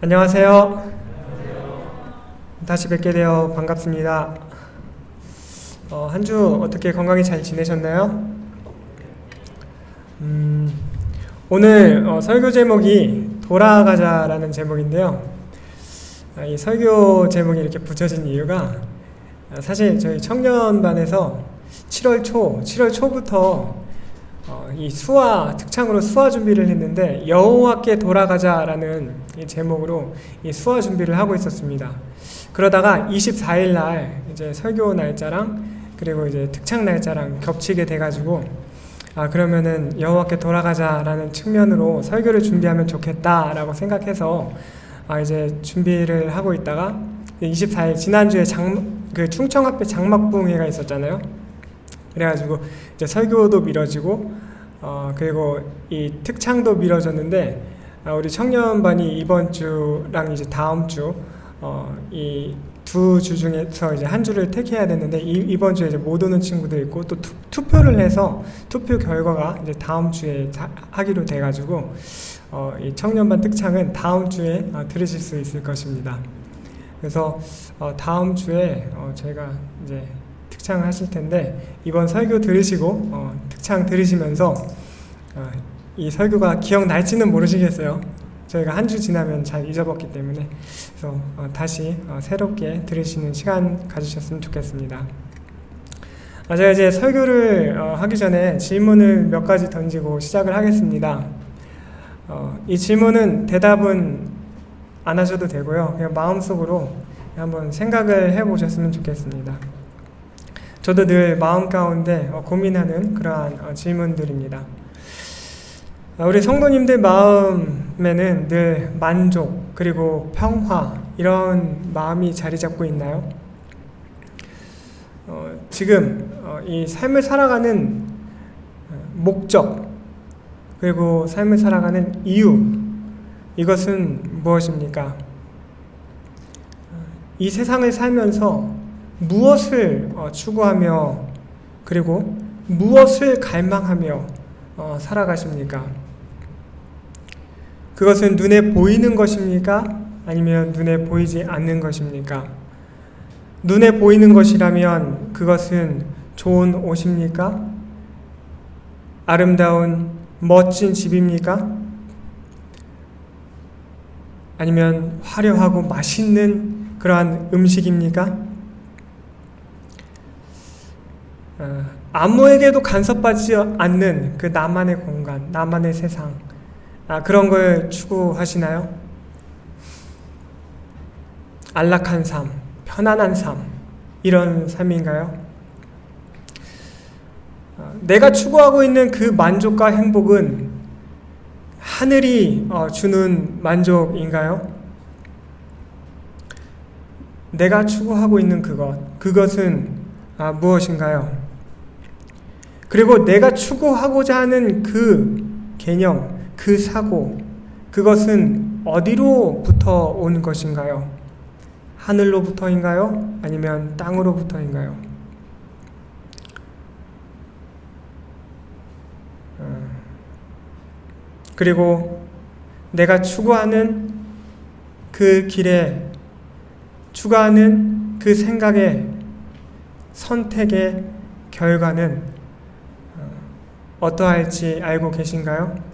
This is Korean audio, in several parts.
안녕하세요. 다시 뵙게 되어 반갑습니다. 한 주 어떻게 건강히 잘 지내셨나요? 오늘 설교 제목이 돌아가자라는 제목인데요. 이 설교 제목이 이렇게 붙여진 이유가 사실 저희 청년반에서 7월 초부터 이 수화 특창으로 수화 준비를 했는데 여호와께 돌아가자라는 이 제목으로 이 수화 준비를 하고 있었습니다. 그러다가 24일 날 이제 설교 날짜랑 그리고 이제 특창 날짜랑 겹치게 돼가지고 그러면은 여호와께 돌아가자라는 측면으로 설교를 준비하면 좋겠다라고 생각해서 이제 준비를 하고 있다가 24일 지난주에 그 충청 앞에 장막부흥회가 있었잖아요. 그래가지고 이제 설교도 미뤄지고 그리고 이 특창도 미뤄졌는데 우리 청년반이 이번 주랑 이제 다음 주 이 두 주 중에서 이제 한 주를 택해야 되는데 이번 주에 이제 못 오는 친구도 있고 또 투표를 해서 투표 결과가 이제 다음 주에 하기로 돼가지고 이 청년반 특창은 다음 주에 들으실 수 있을 것입니다. 그래서 다음 주에 저희가 이제 특창을 하실 텐데 이번 설교 들으시고 특창 들으시면서 이 설교가 기억날지는 모르시겠어요. 저희가 한 주 지나면 잘 잊어버렸기 때문에 그래서 다시 새롭게 들으시는 시간 가지셨으면 좋겠습니다. 제가 이제 설교를 하기 전에 질문을 몇 가지 던지고 시작을 하겠습니다. 이 질문은 대답은 안 하셔도 되고요. 그냥 마음속으로 한번 생각을 해보셨으면 좋겠습니다. 저도 늘 마음 가운데 고민하는 그러한 질문들입니다. 우리 성도님들 마음에는 늘 만족 그리고 평화 이런 마음이 자리 잡고 있나요? 지금 이 삶을 살아가는 목적 그리고 삶을 살아가는 이유 이것은 무엇입니까? 이 세상을 살면서 무엇을 추구하며 그리고 무엇을 갈망하며 살아가십니까? 그것은 눈에 보이는 것입니까? 아니면 눈에 보이지 않는 것입니까? 눈에 보이는 것이라면 그것은 좋은 옷입니까? 아름다운 멋진 집입니까? 아니면 화려하고 맛있는 그러한 음식입니까? 아무에게도 간섭받지 않는 그 나만의 공간, 나만의 세상 그런 걸 추구하시나요? 안락한 삶, 편안한 삶 이런 삶인가요? 내가 추구하고 있는 그 만족과 행복은 하늘이 주는 만족인가요? 내가 추구하고 있는 그것은 무엇인가요? 그리고 내가 추구하고자 하는 그 개념, 그 사고, 그것은 어디로부터 온 것인가요? 하늘로부터인가요? 아니면 땅으로부터인가요? 그리고 내가 추구하는 그 길에, 추구하는 그 생각의 선택의 결과는 어떠할지 알고 계신가요?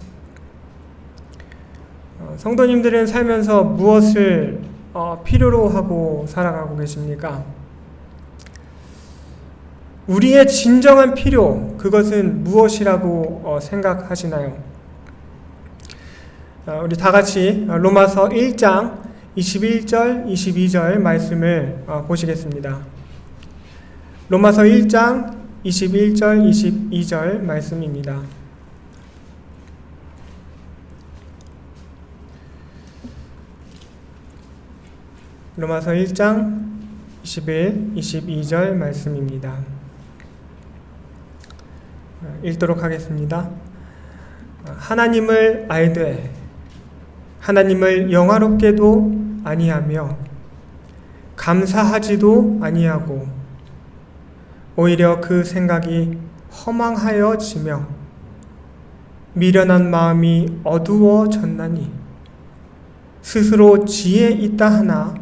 성도님들은 살면서 무엇을 필요로 하고 살아가고 계십니까? 우리의 진정한 필요, 그것은 무엇이라고 생각하시나요? 우리 다 같이 로마서 1장 21절, 22절 말씀을 보시겠습니다. 로마서 1장 21절, 22절 말씀입니다. 로마서 1장 21, 22절 말씀입니다. 읽도록 하겠습니다. 하나님을 알되 하나님을 영화롭게도 아니하며 감사하지도 아니하고 오히려 그 생각이 허망하여지며 미련한 마음이 어두워졌나니 스스로 지혜 있다 하나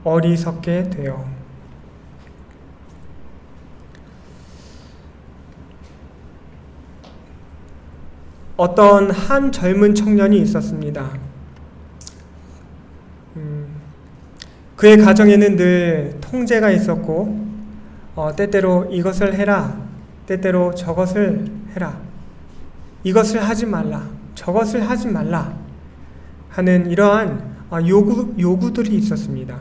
어리석게 되어. 어떤 한 젊은 청년이 있었습니다. 그의 가정에는 늘 통제가 있었고 때때로 이것을 해라, 때때로 저것을 해라, 이것을 하지 말라, 저것을 하지 말라 하는 이러한 요구들이 있었습니다.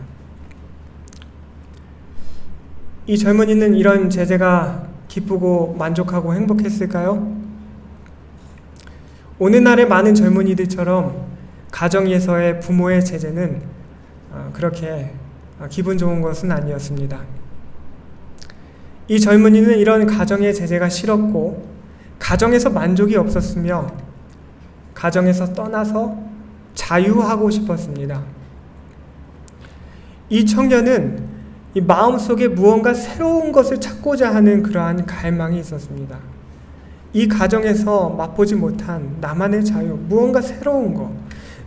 이 젊은이는 이런 제재가 기쁘고 만족하고 행복했을까요? 오늘날의 많은 젊은이들처럼 가정에서의 부모의 제재는 그렇게 기분 좋은 것은 아니었습니다. 이 젊은이는 이런 가정의 제재가 싫었고 가정에서 만족이 없었으며 가정에서 떠나서 자유하고 싶었습니다. 이 청년은 이 마음속에 무언가 새로운 것을 찾고자 하는 그러한 갈망이 있었습니다. 이 가정에서 맛보지 못한 나만의 자유, 무언가 새로운 것.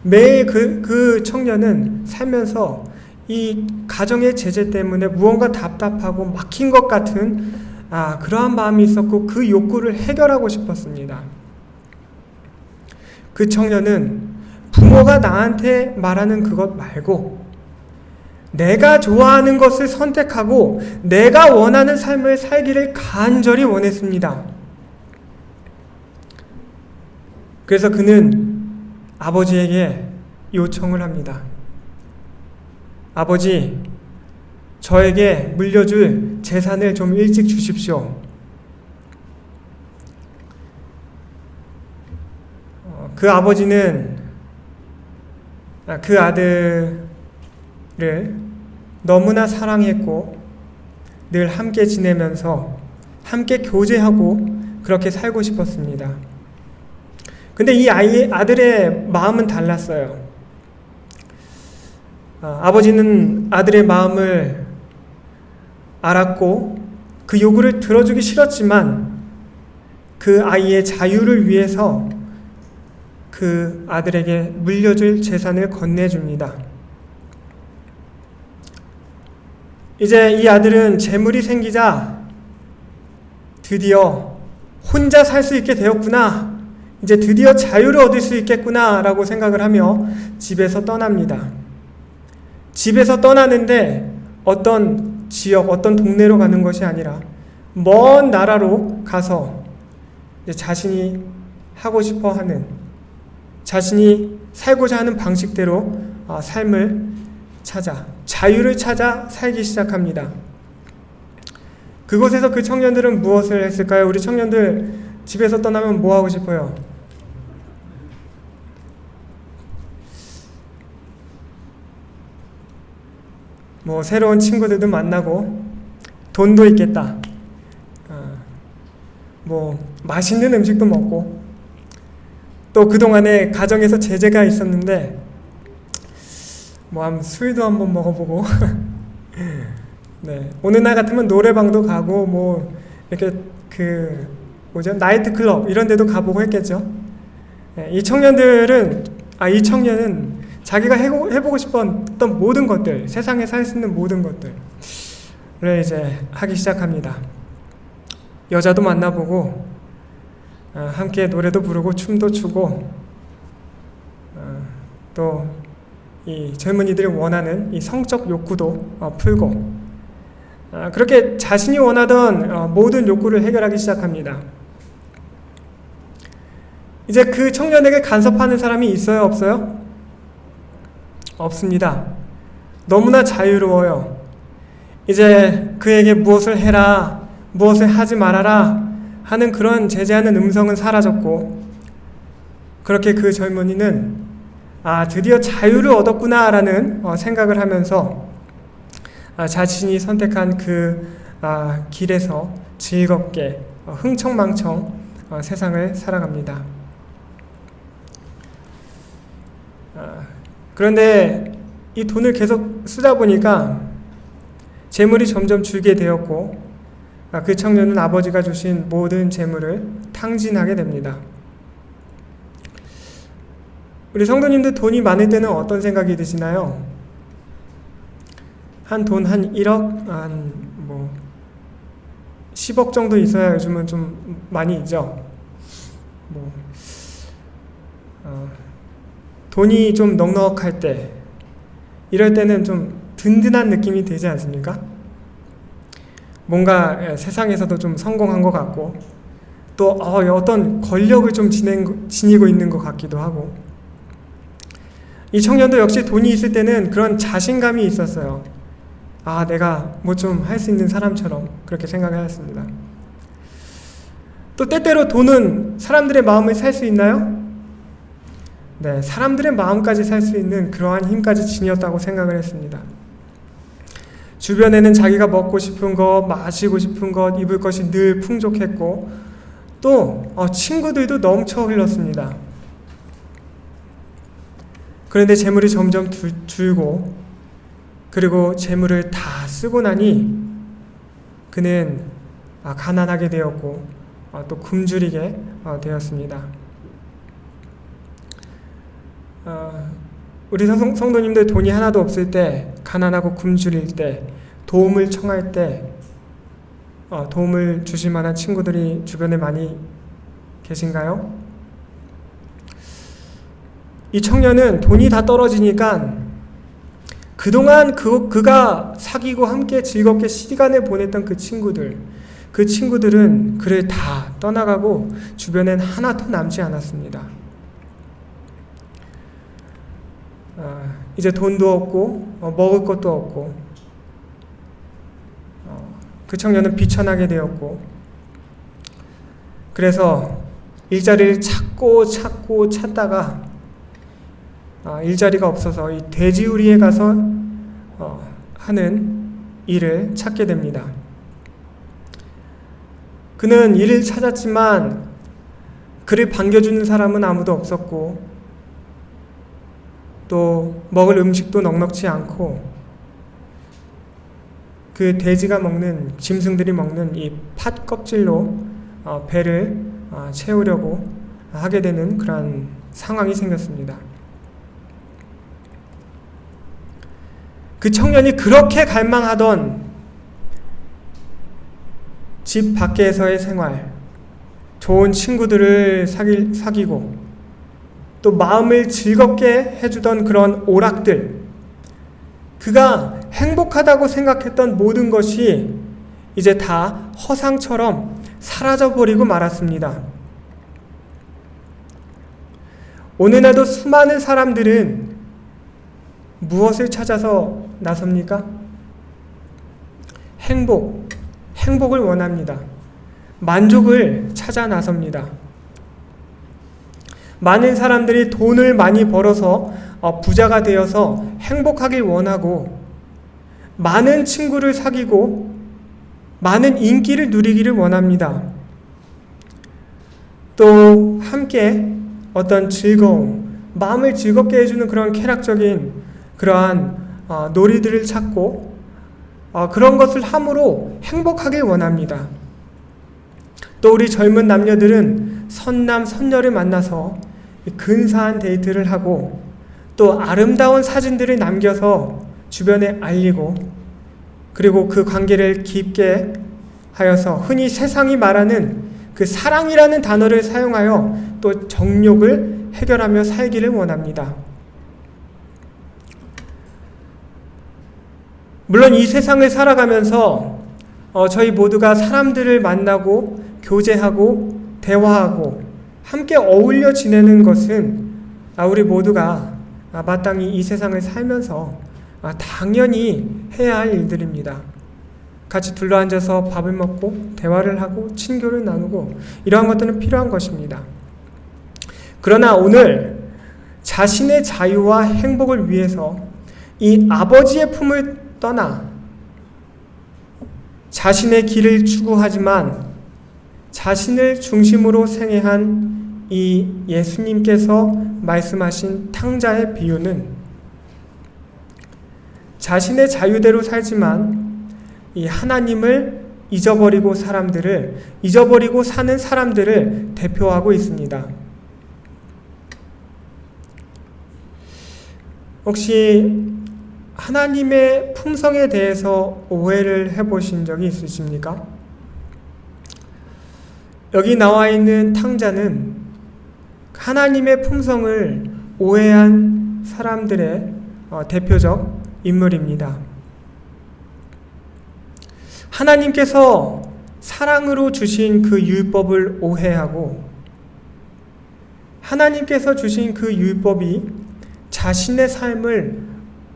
매일 그 청년은 살면서 이 가정의 제재 때문에 무언가 답답하고 막힌 것 같은 그러한 마음이 있었고 그 욕구를 해결하고 싶었습니다. 그 청년은 부모가 나한테 말하는 그것 말고 내가 좋아하는 것을 선택하고 내가 원하는 삶을 살기를 간절히 원했습니다. 그래서 그는 아버지에게 요청을 합니다. 아버지, 저에게 물려줄 재산을 좀 일찍 주십시오. 그 아버지는 그 아들을 너무나 사랑했고 늘 함께 지내면서 함께 교제하고 그렇게 살고 싶었습니다. 근데 이 아들의 마음은 달랐어요. 아버지는 아들의 마음을 알았고 그 요구를 들어주기 싫었지만 그 아이의 자유를 위해서 그 아들에게 물려줄 재산을 건네줍니다. 이제 이 아들은 재물이 생기자 드디어 혼자 살 수 있게 되었구나, 이제 드디어 자유를 얻을 수 있겠구나 라고 생각을 하며 집에서 떠납니다. 집에서 떠나는데 어떤 지역, 어떤 동네로 가는 것이 아니라 먼 나라로 가서 이제 자신이 하고 싶어 하는, 자신이 살고자 하는 방식대로 삶을 찾아, 자유를 찾아 살기 시작합니다. 그곳에서 그 청년들은 무엇을 했을까요? 우리 청년들 집에서 떠나면 뭐 하고 싶어요? 뭐 새로운 친구들도 만나고 돈도 있겠다. 뭐 맛있는 음식도 먹고 또 그동안에 가정에서 제재가 있었는데 뭐 술도 한번 먹어보고 네, 오늘날 같으면 노래방도 가고 뭐 이렇게 나이트클럽 이런 데도 가보고 했겠죠. 네, 이 청년은 자기가 해보고 싶었던 모든 것들, 세상에 살 수 있는 모든 것들을 이제 하기 시작합니다. 여자도 만나보고 함께 노래도 부르고 춤도 추고 또 이 젊은이들이 원하는 이 성적 욕구도 풀고 그렇게 자신이 원하던 모든 욕구를 해결하기 시작합니다. 이제 그 청년에게 간섭하는 사람이 있어요, 없어요? 없습니다. 너무나 자유로워요. 이제 그에게 무엇을 해라, 무엇을 하지 말아라 하는 그런 제재하는 음성은 사라졌고 그렇게 그 젊은이는 드디어 자유를 얻었구나라는 생각을 하면서 자신이 선택한 그 길에서 즐겁게 흥청망청 세상을 살아갑니다. 그런데 이 돈을 계속 쓰다 보니까 재물이 점점 줄게 되었고 그 청년은 아버지가 주신 모든 재물을 탕진하게 됩니다. 우리 성도님들 돈이 많을 때는 어떤 생각이 드시나요? 돈 한 1억, 한 10억 정도 있어야 요즘은 좀 많이 있죠. 돈이 좀 넉넉할 때, 이럴 때는 좀 든든한 느낌이 들지 않습니까? 뭔가 세상에서도 좀 성공한 것 같고, 또 어떤 권력을 좀 지니고 있는 것 같기도 하고. 이 청년도 역시 돈이 있을 때는 그런 자신감이 있었어요. 내가 뭐 좀 할 수 있는 사람처럼 그렇게 생각을 했습니다. 또 때때로 돈은 사람들의 마음을 살 수 있나요? 네, 사람들의 마음까지 살 수 있는 그러한 힘까지 지녔다고 생각을 했습니다. 주변에는 자기가 먹고 싶은 것, 마시고 싶은 것, 입을 것이 늘 풍족했고, 또 친구들도 넘쳐 흘렀습니다. 그런데 재물이 점점 줄고, 그리고 재물을 다 쓰고 나니 그는 가난하게 되었고, 또 굶주리게 되었습니다. 우리 성도님들 돈이 하나도 없을 때, 가난하고 굶주릴 때, 도움을 청할 때 도움을 주실 만한 친구들이 주변에 많이 계신가요? 이 청년은 돈이 다 떨어지니까 그동안 그가 사귀고 함께 즐겁게 시간을 보냈던 그 친구들은 그를 다 떠나가고 주변엔 하나도 남지 않았습니다. 이제 돈도 없고 먹을 것도 없고, 그 청년은 비천하게 되었고, 그래서 일자리를 찾고 찾다가 일자리가 없어서 이 돼지우리에 가서 하는 일을 찾게 됩니다. 그는 일을 찾았지만 그를 반겨주는 사람은 아무도 없었고, 또 먹을 음식도 넉넉지 않고, 그 돼지가 먹는, 짐승들이 먹는 이 팥 껍질로 배를 채우려고 하게 되는 그런 상황이 생겼습니다. 그 청년이 그렇게 갈망하던 집 밖에서의 생활, 좋은 친구들을 사귀고 또 마음을 즐겁게 해주던 그런 오락들, 그가 행복하다고 생각했던 모든 것이 이제 다 허상처럼 사라져버리고 말았습니다. 오늘날도 수많은 사람들은 무엇을 찾아서 나섭니까? 행복을 원합니다. 만족을 찾아 나섭니다. 많은 사람들이 돈을 많이 벌어서 부자가 되어서 행복하길 원하고, 많은 친구를 사귀고 많은 인기를 누리기를 원합니다. 또 함께 어떤 즐거움, 마음을 즐겁게 해주는 그런 쾌락적인 그러한 놀이들을 찾고 그런 것을 함으로 행복하길 원합니다. 또 우리 젊은 남녀들은 선남 선녀를 만나서 근사한 데이트를 하고, 또 아름다운 사진들을 남겨서 주변에 알리고, 그리고 그 관계를 깊게 하여서 흔히 세상이 말하는 그 사랑이라는 단어를 사용하여 또 정욕을 해결하며 살기를 원합니다. 물론 이 세상을 살아가면서 저희 모두가 사람들을 만나고 교제하고 대화하고 함께 어울려 지내는 것은 우리 모두가 마땅히 이 세상을 살면서 당연히 해야 할 일들입니다. 같이 둘러앉아서 밥을 먹고 대화를 하고 친교를 나누고 이러한 것들은 필요한 것입니다. 그러나 오늘 자신의 자유와 행복을 위해서 이 아버지의 품을 떠나 자신의 길을 추구하지만 자신을 중심으로 생애한 이 예수님께서 말씀하신 탕자의 비유는 자신의 자유대로 살지만 이 하나님을 잊어버리고 사는 사람들을 대표하고 있습니다. 혹시 하나님의 품성에 대해서 오해를 해보신 적이 있으십니까? 여기 나와 있는 탕자는 하나님의 품성을 오해한 사람들의 대표적 인물입니다. 하나님께서 사랑으로 주신 그 율법을 오해하고 하나님께서 주신 그 율법이 자신의 삶을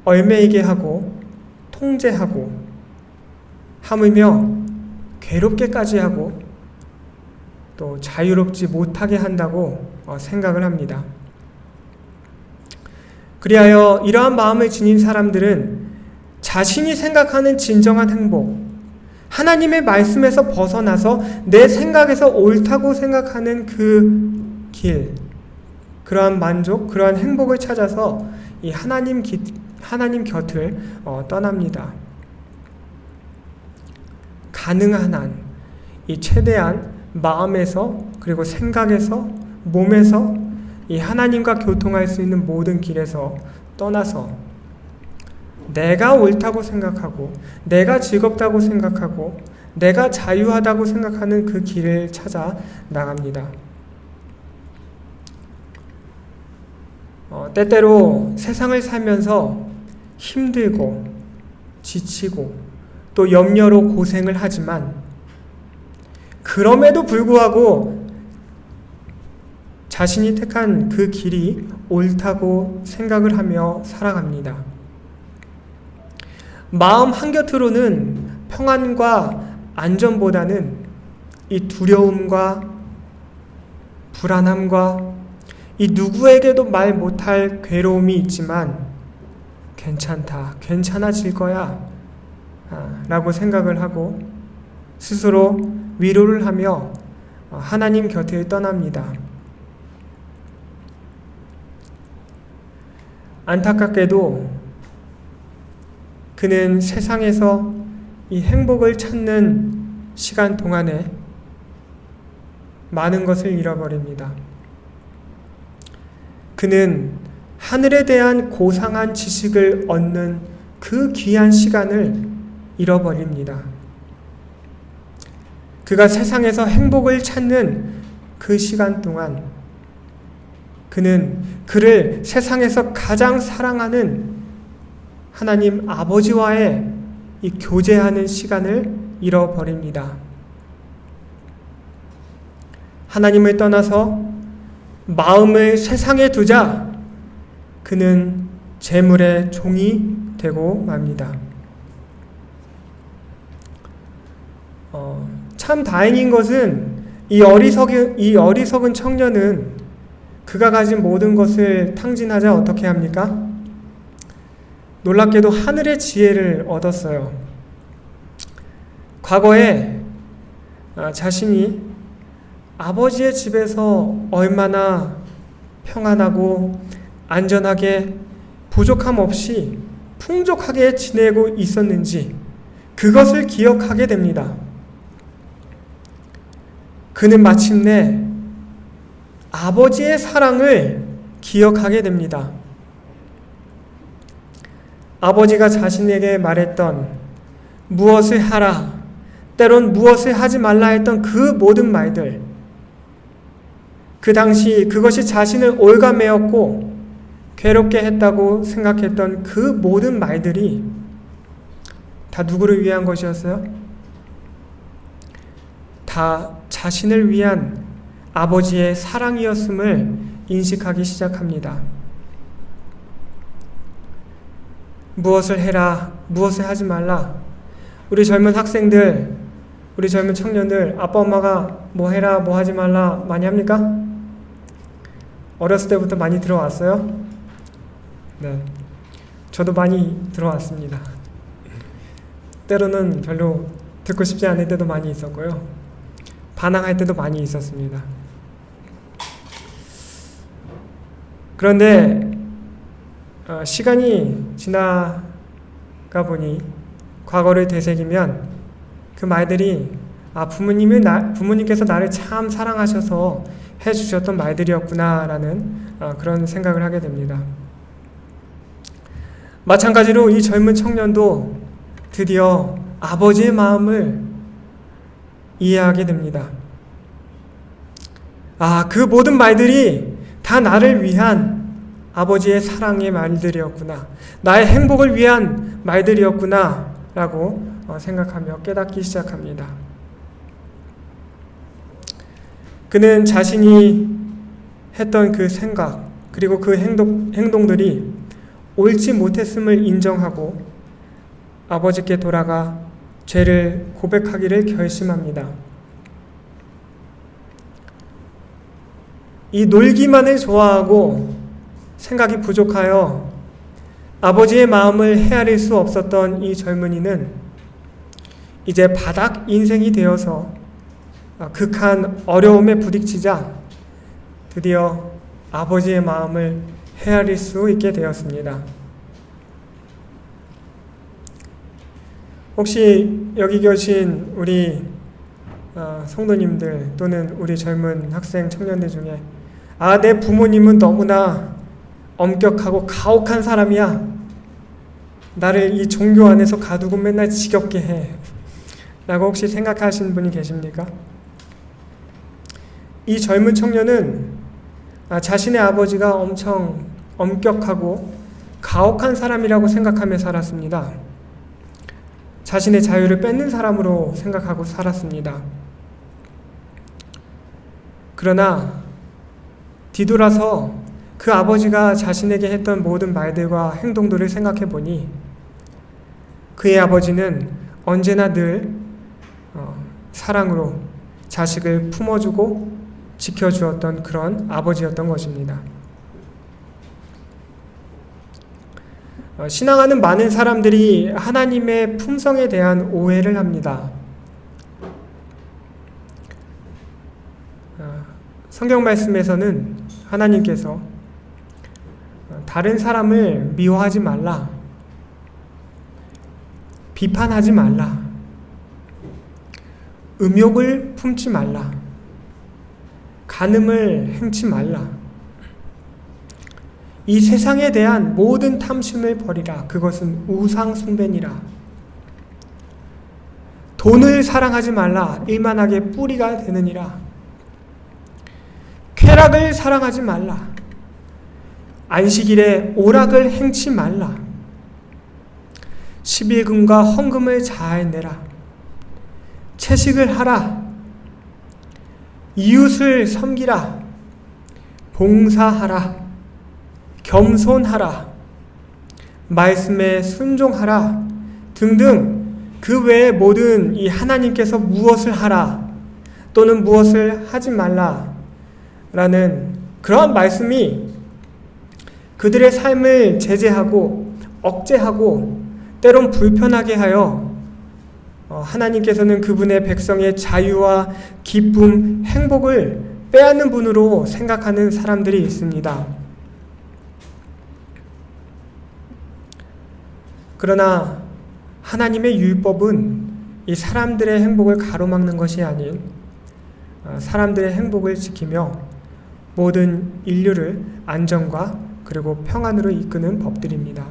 얽매이게 하고 통제하고 하물며 괴롭게까지 하고 또 자유롭지 못하게 한다고 생각을 합니다. 그리하여 이러한 마음을 지닌 사람들은 자신이 생각하는 진정한 행복, 하나님의 말씀에서 벗어나서 내 생각에서 옳다고 생각하는 그 길, 그러한 만족, 그러한 행복을 찾아서 이 하나님 곁을 떠납니다. 가능한 한, 이 최대한 마음에서 그리고 생각에서 몸에서 이 하나님과 교통할 수 있는 모든 길에서 떠나서 내가 옳다고 생각하고 내가 즐겁다고 생각하고 내가 자유하다고 생각하는 그 길을 찾아 나갑니다. 때때로 세상을 살면서 힘들고 지치고 또 염려로 고생을 하지만 그럼에도 불구하고 자신이 택한 그 길이 옳다고 생각을 하며 살아갑니다. 마음 한곁으로는 평안과 안전보다는 이 두려움과 불안함과 이 누구에게도 말 못할 괴로움이 있지만 괜찮다, 괜찮아질 거야 라고 생각을 하고 스스로 위로를 하며 하나님 곁을 떠납니다. 안타깝게도 그는 세상에서 이 행복을 찾는 시간 동안에 많은 것을 잃어버립니다. 그는 하늘에 대한 고상한 지식을 얻는 그 귀한 시간을 잃어버립니다. 그가 세상에서 행복을 찾는 그 시간 동안 그는 그를 세상에서 가장 사랑하는 하나님 아버지와의 이 교제하는 시간을 잃어버립니다. 하나님을 떠나서 마음을 세상에 두자 그는 재물의 종이 되고 맙니다. 참 다행인 것은 이 어리석은 청년은 그가 가진 모든 것을 탕진하자 어떻게 합니까? 놀랍게도 하늘의 지혜를 얻었어요. 과거에 자신이 아버지의 집에서 얼마나 평안하고 안전하게 부족함 없이 풍족하게 지내고 있었는지 그것을 기억하게 됩니다. 그는 마침내 아버지의 사랑을 기억하게 됩니다. 아버지가 자신에게 말했던 무엇을 하라, 때론 무엇을 하지 말라 했던 그 모든 말들, 그 당시 그것이 자신을 올가매었고 괴롭게 했다고 생각했던 그 모든 말들이 다 누구를 위한 것이었어요? 다 자신을 위한 아버지의 사랑이었음을 인식하기 시작합니다. 무엇을 해라, 무엇을 하지 말라. 우리 젊은 학생들, 우리 젊은 청년들, 아빠 엄마가 뭐 해라, 뭐 하지 말라 많이 합니까? 어렸을 때부터 많이 들어왔어요? 네, 저도 많이 들어왔습니다. 때로는 별로 듣고 싶지 않을 때도 많이 있었고요. 반항할 때도 많이 있었습니다. 그런데 시간이 지나가 보니 과거를 되새기면 그 말들이 부모님께서 나를 참 사랑하셔서 해주셨던 말들이었구나라는 그런 생각을 하게 됩니다. 마찬가지로 이 젊은 청년도 드디어 아버지의 마음을 이해하게 됩니다. 그 모든 말들이 다 나를 위한 아버지의 사랑의 말들이었구나. 나의 행복을 위한 말들이었구나. 라고 생각하며 깨닫기 시작합니다. 그는 자신이 했던 그 생각, 그리고 그 행동들이 옳지 못했음을 인정하고 아버지께 돌아가 죄를 고백하기를 결심합니다. 이 놀기만을 좋아하고 생각이 부족하여 아버지의 마음을 헤아릴 수 없었던 이 젊은이는 이제 바닥 인생이 되어서 극한 어려움에 부딪히자 드디어 아버지의 마음을 헤아릴 수 있게 되었습니다. 혹시 여기 계신 우리 성도님들 또는 우리 젊은 학생 청년들 중에 내 부모님은 너무나 엄격하고 가혹한 사람이야. 나를 이 종교 안에서 가두고 맨날 지겹게 해. 라고 혹시 생각하시는 분이 계십니까? 이 젊은 청년은 자신의 아버지가 엄청 엄격하고 가혹한 사람이라고 생각하며 살았습니다. 자신의 자유를 뺏는 사람으로 생각하고 살았습니다. 그러나 뒤돌아서 그 아버지가 자신에게 했던 모든 말들과 행동들을 생각해 보니 그의 아버지는 언제나 늘 사랑으로 자식을 품어주고 지켜주었던 그런 아버지였던 것입니다. 신앙하는 많은 사람들이 하나님의 품성에 대한 오해를 합니다. 성경 말씀에서는 하나님께서 다른 사람을 미워하지 말라, 비판하지 말라, 음욕을 품지 말라, 간음을 행치 말라, 이 세상에 대한 모든 탐심을 버리라. 그것은 우상 숭배니라. 돈을 사랑하지 말라. 일만하게 뿌리가 되느니라. 쾌락을 사랑하지 말라. 안식일에 오락을 행치 말라. 11금과 헌금을 잘 내라. 채식을 하라. 이웃을 섬기라. 봉사하라. 겸손하라. 말씀에 순종하라. 등등 그 외에 모든 이 하나님께서 무엇을 하라 또는 무엇을 하지 말라 라는 그러한 말씀이 그들의 삶을 제재하고 억제하고 때론 불편하게 하여 하나님께서는 그분의 백성의 자유와 기쁨, 행복을 빼앗는 분으로 생각하는 사람들이 있습니다. 그러나 하나님의 율법은 이 사람들의 행복을 가로막는 것이 아닌 사람들의 행복을 지키며 모든 인류를 안정과 그리고 평안으로 이끄는 법들입니다.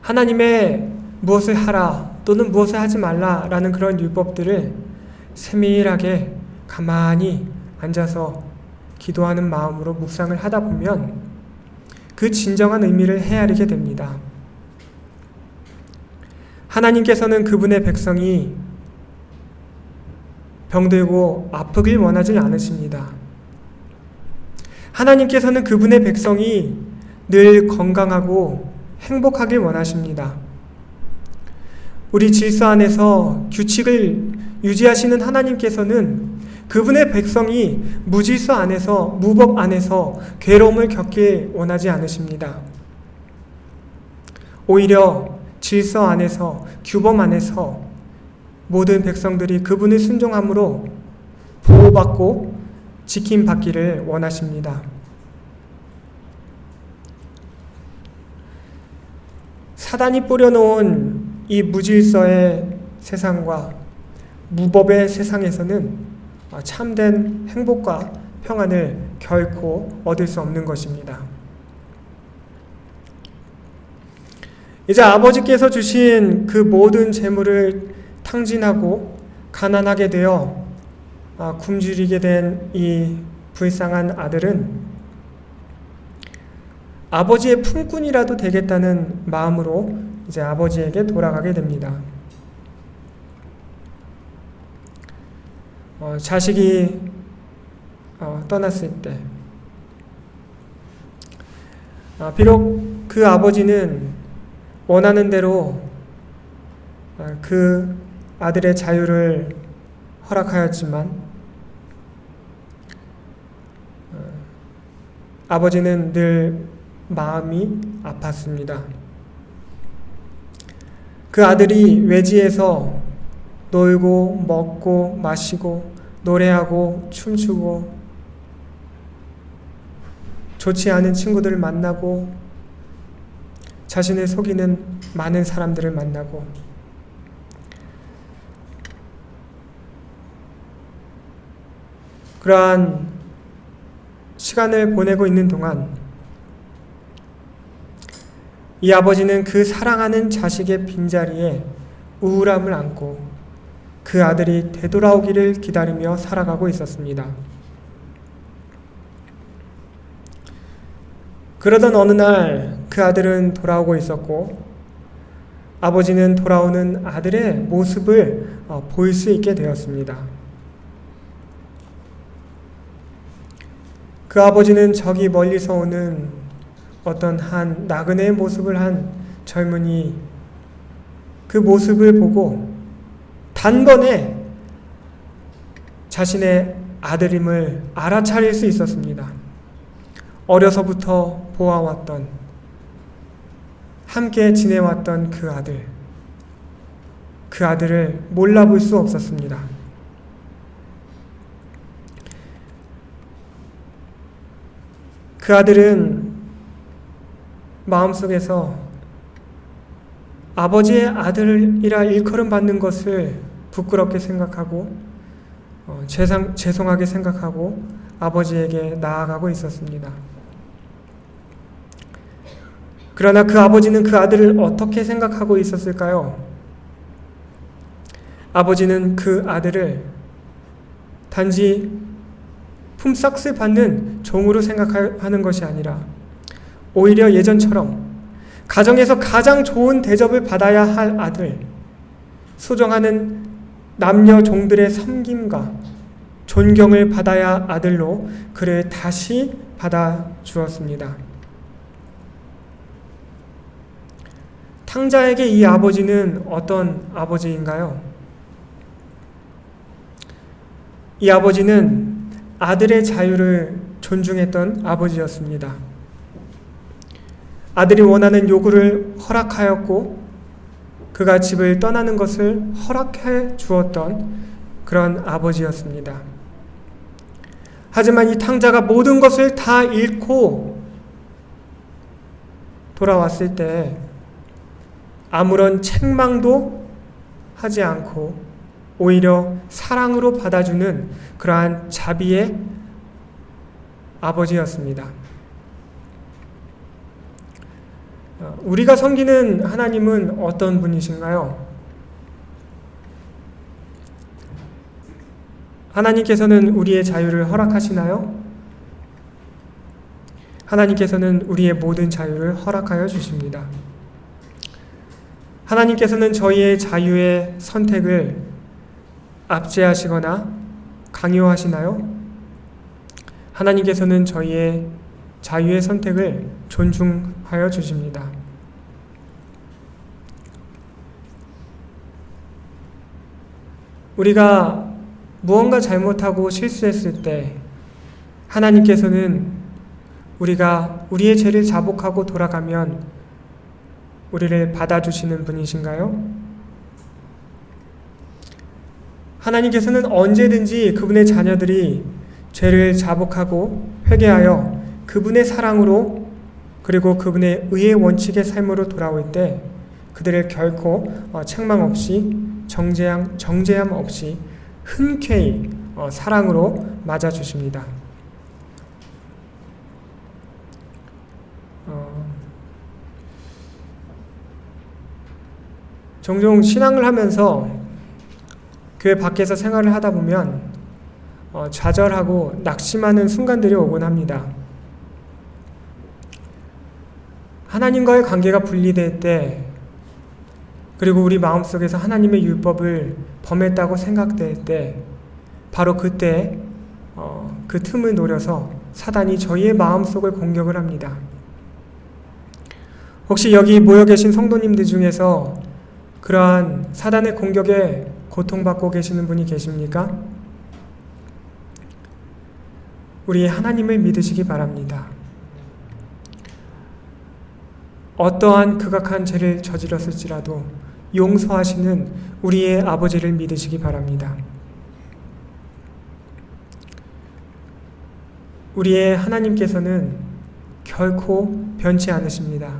하나님의 무엇을 하라 또는 무엇을 하지 말라라는 그런 율법들을 세밀하게 가만히 앉아서 기도하는 마음으로 묵상을 하다 보면 그 진정한 의미를 헤아리게 됩니다. 하나님께서는 그분의 백성이 병들고 아프길 원하지 않으십니다. 하나님께서는 그분의 백성이 늘 건강하고 행복하길 원하십니다. 우리 질서 안에서 규칙을 유지하시는 하나님께서는 그분의 백성이 무질서 안에서, 무법 안에서 괴로움을 겪길 원하지 않으십니다. 오히려 질서 안에서, 규범 안에서 모든 백성들이 그분을 순종함으로 보호받고 지킴받기를 원하십니다. 사단이 뿌려놓은 이 무질서의 세상과 무법의 세상에서는 참된 행복과 평안을 결코 얻을 수 없는 것입니다. 이제 아버지께서 주신 그 모든 재물을 탕진하고 가난하게 되어 굶주리게 된 이 불쌍한 아들은 아버지의 품꾼이라도 되겠다는 마음으로 이제 아버지에게 돌아가게 됩니다. 자식이 떠났을 때 비록 그 아버지는 원하는 대로 그 아들의 자유를 허락하였지만 아버지는 늘 마음이 아팠습니다. 그 아들이 외지에서 놀고 먹고 마시고 노래하고 춤추고 좋지 않은 친구들을 만나고 자신을 속이는 많은 사람들을 만나고 그러한 시간을 보내고 있는 동안 이 아버지는 그 사랑하는 자식의 빈자리에 우울함을 안고 그 아들이 되돌아오기를 기다리며 살아가고 있었습니다. 그러던 어느 날 그 아들은 돌아오고 있었고 아버지는 돌아오는 아들의 모습을 볼 수 있게 되었습니다. 그 아버지는 저기 멀리서 오는 어떤 한 나그네의 모습을 한 젊은이 그 모습을 보고 단번에 자신의 아들임을 알아차릴 수 있었습니다. 어려서부터 보아왔던 함께 지내왔던 그 아들을 몰라볼 수 없었습니다. 그 아들은 마음속에서 아버지의 아들이라 일컬음 받는 것을 부끄럽게 생각하고 죄송하게 생각하고 아버지에게 나아가고 있었습니다. 그러나 그 아버지는 그 아들을 어떻게 생각하고 있었을까요? 아버지는 그 아들을 단지 품삯을 받는 종으로 생각하는 것이 아니라 오히려 예전처럼 가정에서 가장 좋은 대접을 받아야 할 아들, 소정하는 남녀 종들의 섬김과 존경을 받아야 아들로 그를 다시 받아주었습니다. 탕자에게 이 아버지는 어떤 아버지인가요? 이 아버지는 아들의 자유를 존중했던 아버지였습니다. 아들이 원하는 요구를 허락하였고 그가 집을 떠나는 것을 허락해 주었던 그런 아버지였습니다. 하지만 이 탕자가 모든 것을 다 잃고 돌아왔을 때 아무런 책망도 하지 않고 오히려 사랑으로 받아주는 그러한 자비의 아버지였습니다. 우리가 섬기는 하나님은 어떤 분이신가요? 하나님께서는 우리의 자유를 허락하시나요? 하나님께서는 우리의 모든 자유를 허락하여 주십니다. 하나님께서는 저희의 자유의 선택을 압제하시거나 강요하시나요? 하나님께서는 저희의 자유의 선택을 존중하여 주십니다. 우리가 무언가 잘못하고 실수했을 때 하나님께서는 우리가 우리의 죄를 자복하고 돌아가면 우리를 받아주시는 분이신가요? 하나님께서는 언제든지 그분의 자녀들이 죄를 자복하고 회개하여 그분의 사랑으로 그리고 그분의 의의 원칙의 삶으로 돌아올 때 그들을 결코 책망 없이 정죄함 없이 흔쾌히 사랑으로 맞아주십니다. 종종 신앙을 하면서 교회 밖에서 생활을 하다 보면 좌절하고 낙심하는 순간들이 오곤 합니다. 하나님과의 관계가 분리될 때, 그리고 우리 마음속에서 하나님의 율법을 범했다고 생각될 때, 바로 그때 그 틈을 노려서 사단이 저희의 마음속을 공격을 합니다. 혹시 여기 모여 계신 성도님들 중에서 그러한 사단의 공격에 고통받고 계시는 분이 계십니까? 우리 하나님을 믿으시기 바랍니다. 어떠한 극악한 죄를 저질렀을지라도 용서하시는 우리의 아버지를 믿으시기 바랍니다. 우리의 하나님께서는 결코 변치 않으십니다.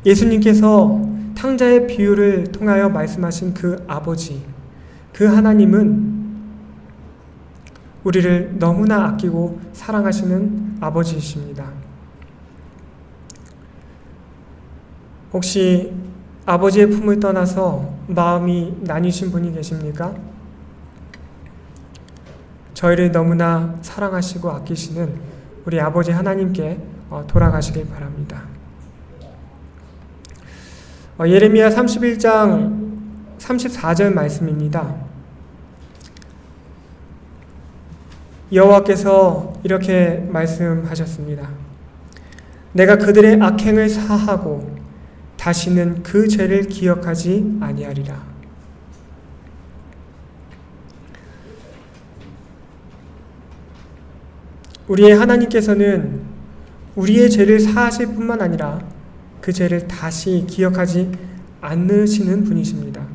예수님께서 탕자의 비유를 통하여 말씀하신 그 아버지, 그 하나님은 우리를 너무나 아끼고 사랑하시는 아버지이십니다. 혹시 아버지의 품을 떠나서 마음이 나뉘신 분이 계십니까? 저희를 너무나 사랑하시고 아끼시는 우리 아버지 하나님께 돌아가시길 바랍니다. 예레미야 31장 34절 말씀입니다. 여호와께서 이렇게 말씀하셨습니다. 내가 그들의 악행을 사하고 다시는 그 죄를 기억하지 아니하리라. 우리의 하나님께서는 우리의 죄를 사하실 뿐만 아니라 그 죄를 다시 기억하지 않으시는 분이십니다.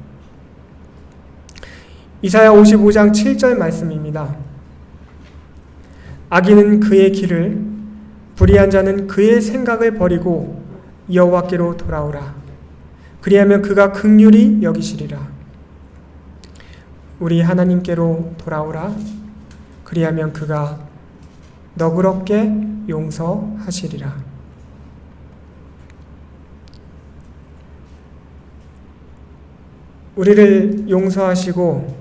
이사야 55장 7절 말씀입니다. 악인은 그의 길을, 불의한 자는 그의 생각을 버리고 여호와께로 돌아오라. 그리하면 그가 긍휼히 여기시리라. 우리 하나님께로 돌아오라. 그리하면 그가 너그럽게 용서하시리라. 우리를 용서하시고,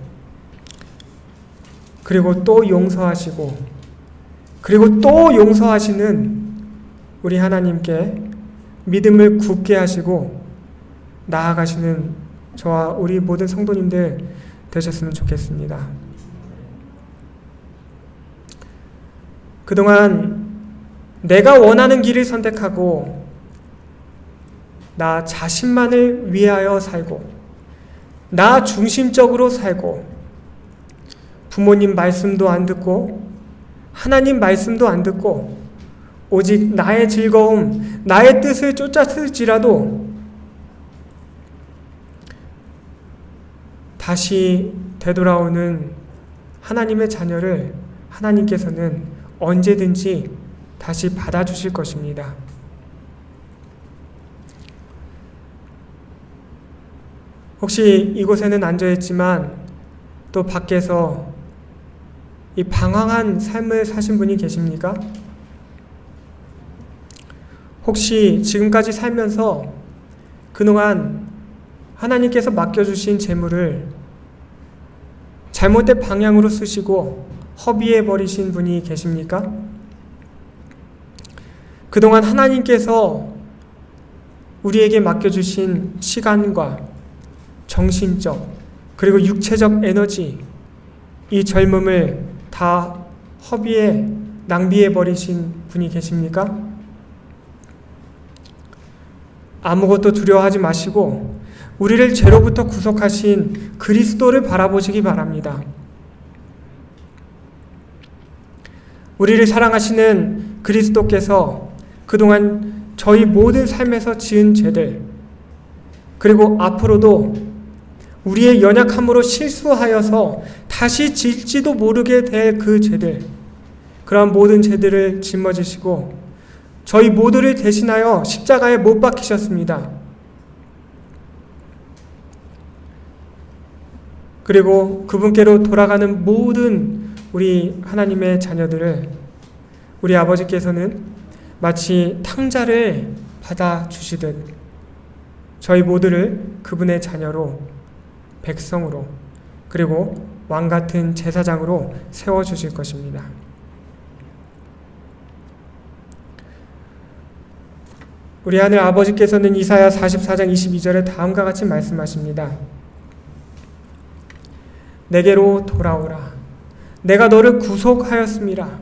그리고 또 용서하시고, 그리고 또 용서하시는 우리 하나님께 믿음을 굳게 하시고 나아가시는 저와 우리 모든 성도님들 되셨으면 좋겠습니다. 그동안 내가 원하는 길을 선택하고 나 자신만을 위하여 살고 나 중심적으로 살고 부모님 말씀도 안 듣고 하나님 말씀도 안 듣고 오직 나의 즐거움, 나의 뜻을 쫓았을지라도 다시 되돌아오는 하나님의 자녀를 하나님께서는 언제든지 다시 받아주실 것입니다. 혹시 이곳에는 앉아있지만 또 밖에서 이 방황한 삶을 사신 분이 계십니까? 혹시 지금까지 살면서 그동안 하나님께서 맡겨주신 재물을 잘못된 방향으로 쓰시고 허비해 버리신 분이 계십니까? 그동안 하나님께서 우리에게 맡겨주신 시간과 정신적 그리고 육체적 에너지, 이 젊음을 다 허비해 낭비해 버리신 분이 계십니까? 아무것도 두려워하지 마시고 우리를 죄로부터 구속하신 그리스도를 바라보시기 바랍니다. 우리를 사랑하시는 그리스도께서 그동안 저희 모든 삶에서 지은 죄들, 그리고 앞으로도 우리의 연약함으로 실수하여서 다시 질지도 모르게 될 그 죄들, 그런 모든 죄들을 짊어지시고 저희 모두를 대신하여 십자가에 못 박히셨습니다. 그리고 그분께로 돌아가는 모든 우리 하나님의 자녀들을 우리 아버지께서는 마치 탕자를 받아주시듯 저희 모두를 그분의 자녀로, 백성으로, 그리고 왕같은 제사장으로 세워주실 것입니다. 우리 하늘 아버지께서는 이사야 44장 22절에 다음과 같이 말씀하십니다. 내게로 돌아오라. 내가 너를 구속하였음이라.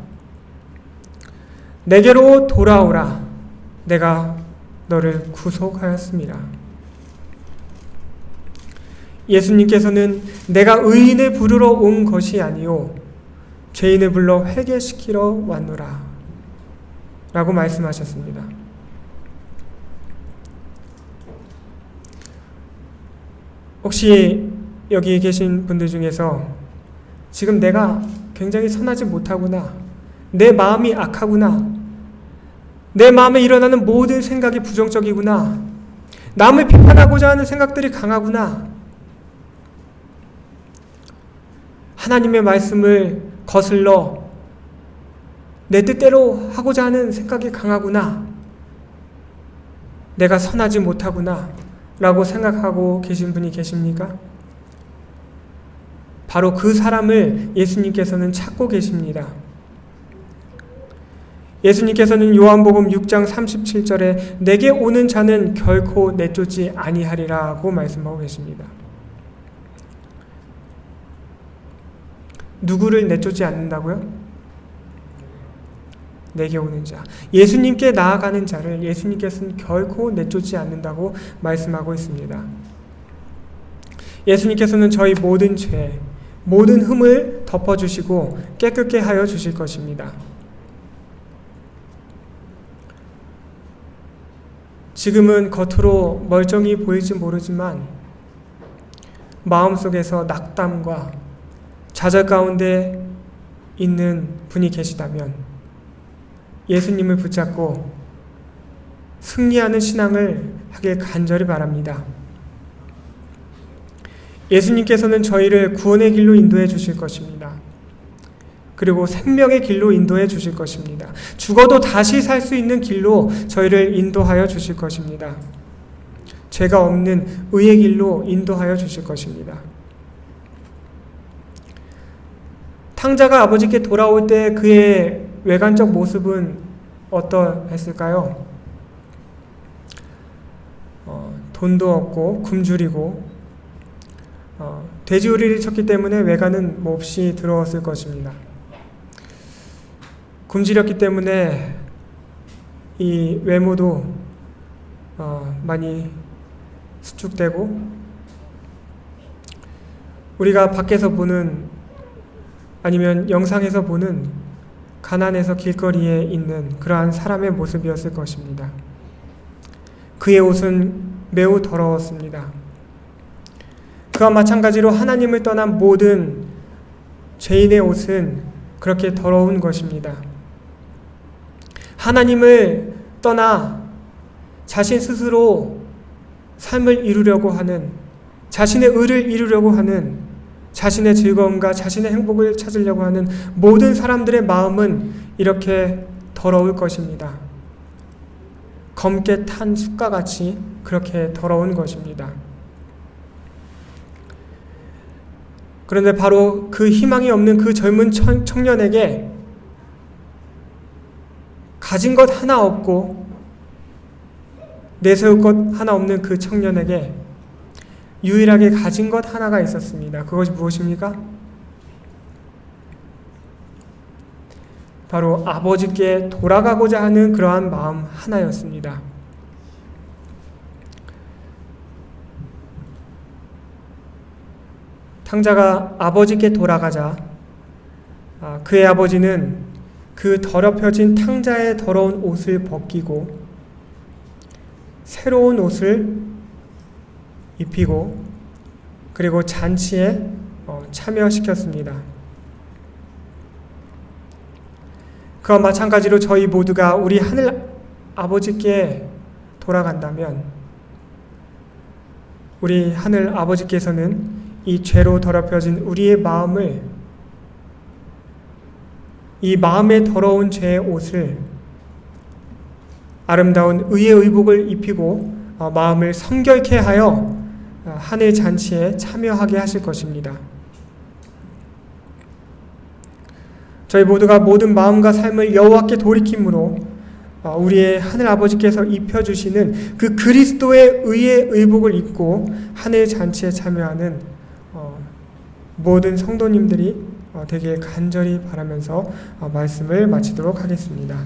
내게로 돌아오라. 내가 너를 구속하였음이라. 예수님께서는 내가 의인을 부르러 온 것이 아니요 죄인을 불러 회개시키러 왔노라 라고 말씀하셨습니다. 혹시 여기 계신 분들 중에서 지금 내가 굉장히 선하지 못하구나, 내 마음이 악하구나, 내 마음에 일어나는 모든 생각이 부정적이구나, 남을 비판하고자 하는 생각들이 강하구나, 하나님의 말씀을 거슬러 내 뜻대로 하고자 하는 생각이 강하구나, 내가 선하지 못하구나 라고 생각하고 계신 분이 계십니까? 바로 그 사람을 예수님께서는 찾고 계십니다. 예수님께서는 요한복음 6장 37절에 내게 오는 자는 결코 내쫓지 아니하리라고 말씀하고 계십니다. 누구를 내쫓지 않는다고요? 내게 오는 자, 예수님께 나아가는 자를 예수님께서는 결코 내쫓지 않는다고 말씀하고 있습니다. 예수님께서는 저희 모든 죄, 모든 흠을 덮어주시고 깨끗게 하여 주실 것입니다. 지금은 겉으로 멀쩡히 보일지 모르지만 마음속에서 낙담과 좌절 가운데 있는 분이 계시다면 예수님을 붙잡고 승리하는 신앙을 하길 간절히 바랍니다. 예수님께서는 저희를 구원의 길로 인도해 주실 것입니다. 그리고 생명의 길로 인도해 주실 것입니다. 죽어도 다시 살 수 있는 길로 저희를 인도하여 주실 것입니다. 죄가 없는 의의 길로 인도하여 주실 것입니다. 탕자가 아버지께 돌아올 때 그의 외관적 모습은 어떠했을까요? 돈도 없고 굶주리고 돼지우리를 쳤기 때문에 외관은 몹시 더러웠을 것입니다. 굶주렸기 때문에 이 외모도 많이 수축되고, 우리가 밖에서 보는 아니면 영상에서 보는 가난해서 길거리에 있는 그러한 사람의 모습이었을 것입니다. 그의 옷은 매우 더러웠습니다. 그와 마찬가지로 하나님을 떠난 모든 죄인의 옷은 그렇게 더러운 것입니다. 하나님을 떠나 자신 스스로 삶을 이루려고 하는, 자신의 의를 이루려고 하는, 자신의 즐거움과 자신의 행복을 찾으려고 하는 모든 사람들의 마음은 이렇게 더러울 것입니다. 검게 탄 숯과 같이 그렇게 더러운 것입니다. 그런데 바로 그 희망이 없는 그 젊은 청년에게 가진 것 하나 없고 내세울 것 하나 없는 그 청년에게 유일하게 가진 것 하나가 있었습니다. 그것이 무엇입니까? 바로 아버지께 돌아가고자 하는 그러한 마음 하나였습니다. 탕자가 아버지께 돌아가자 그의 아버지는 그 더럽혀진 탕자의 더러운 옷을 벗기고 새로운 옷을 입히고 그리고 잔치에 참여시켰습니다. 그와 마찬가지로 저희 모두가 우리 하늘 아버지께 돌아간다면 우리 하늘 아버지께서는 이 죄로 더럽혀진 우리의 마음을, 이 마음의 더러운 죄의 옷을 아름다운 의의 의복을 입히고 마음을 성결케 하여 하늘 잔치에 참여하게 하실 것입니다. 저희 모두가 모든 마음과 삶을 여호와께 돌이킴으로 우리의 하늘 아버지께서 입혀주시는 그 그리스도의 의의 의복을 입고 하늘 잔치에 참여하는 모든 성도님들이 되게 간절히 바라면서 말씀을 마치도록 하겠습니다.